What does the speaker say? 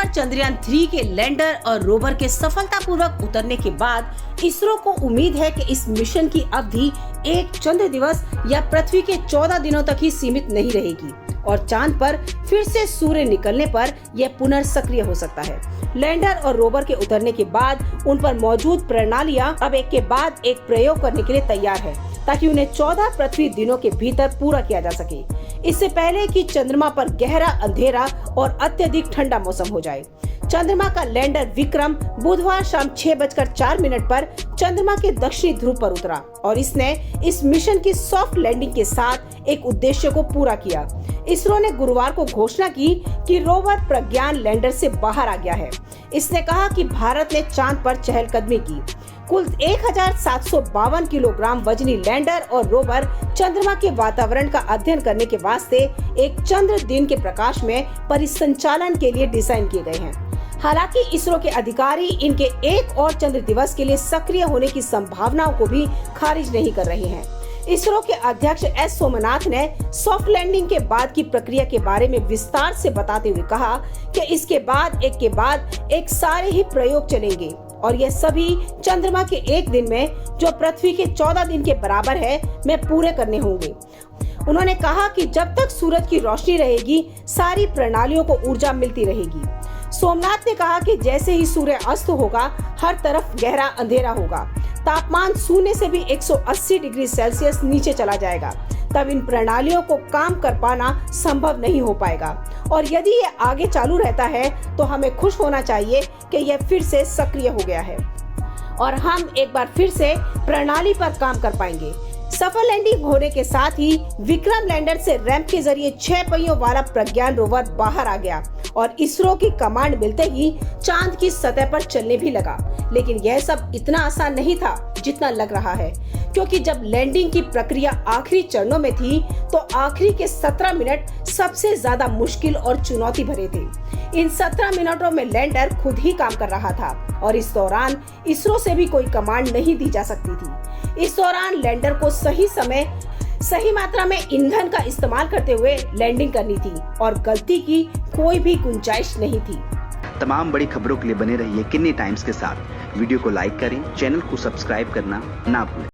पर चंद्रयान 3 के लैंडर और रोवर के सफलतापूर्वक उतरने के बाद इसरो को उम्मीद है कि इस मिशन की अवधि एक चंद्र दिवस या पृथ्वी के 14 दिनों तक ही सीमित नहीं रहेगी और चांद पर फिर से सूर्य निकलने पर यह पुनर्सक्रिय हो सकता है। लैंडर और रोवर के उतरने के बाद उन पर मौजूद प्रणालियां अब एक के बाद एक प्रयोग करने के लिए तैयार है ताकि उन्हें 14 पृथ्वी दिनों के भीतर पूरा किया जा सके, इससे पहले कि चंद्रमा पर गहरा अंधेरा और अत्यधिक ठंडा मौसम हो जाए। चंद्रमा का लैंडर विक्रम बुधवार शाम 6:04 पर चंद्रमा के दक्षिणी ध्रुव पर उतरा और इसने इस मिशन की सॉफ्ट लैंडिंग के साथ एक उद्देश्य को पूरा किया। इसरो ने गुरुवार को घोषणा की कि रोवर प्रज्ञान लैंडर से बाहर आ गया है। इसने कहा कि भारत ने चांद पर चहलकदमी की। कुल 1752 किलोग्राम वजनी लैंडर और रोवर चंद्रमा के वातावरण का अध्ययन करने के वास्ते एक चंद्र दिन के प्रकाश में परिसंचालन के लिए डिजाइन किए गए हैं। हालांकि इसरो के अधिकारी इनके एक और चंद्र दिवस के लिए सक्रिय होने की संभावनाओं को भी खारिज नहीं कर रहे हैं। इसरो के अध्यक्ष एस सोमनाथ ने सॉफ्ट लैंडिंग के बाद की प्रक्रिया के बारे में विस्तार से बताते हुए कहा कि इसके बाद एक सारे ही प्रयोग चलेंगे और ये सभी चंद्रमा के एक दिन में जो पृथ्वी के 14 दिन के बराबर है में पूरे करने होंगे। उन्होंने कहा कि जब तक सूरज की रोशनी रहेगी सारी प्रणालियों को ऊर्जा मिलती रहेगी। सोमनाथ ने कहा कि जैसे ही सूर्य अस्त होगा हर तरफ गहरा अंधेरा होगा, तापमान शून्य से भी 180 डिग्री सेल्सियस नीचे चला जाएगा, तब इन प्रणालियों को काम कर पाना संभव नहीं हो पाएगा और यदि ये आगे चालू रहता है तो हमें खुश होना चाहिए कि यह फिर से सक्रिय हो गया है और हम एक बार फिर से प्रणाली पर काम कर पाएंगे। सफल लैंडिंग होने के साथ ही विक्रम लैंडर से रैंप के जरिए 6 पहियों वाला प्रज्ञान रोवर बाहर आ गया और इसरो की कमांड मिलते ही चांद की सतह पर चलने भी लगा। लेकिन यह सब इतना आसान नहीं था जितना लग रहा है, क्योंकि जब लैंडिंग की प्रक्रिया आखिरी चरणों में थी तो आखिरी के 17 मिनट सबसे ज्यादा मुश्किल और चुनौती भरे थे। इन 17 मिनटों में लैंडर खुद ही काम कर रहा था और इस दौरान इसरो से भी कोई कमांड नहीं दी जा सकती थी। इस दौरान लैंडर को सही समय सही मात्रा में ईंधन का इस्तेमाल करते हुए लैंडिंग करनी थी और गलती की कोई भी गुंजाइश नहीं थी। तमाम बड़ी खबरों के लिए बने रहिए किन्नी टाइम्स के साथ। वीडियो को लाइक करें, चैनल को सब्सक्राइब करना ना भूलें।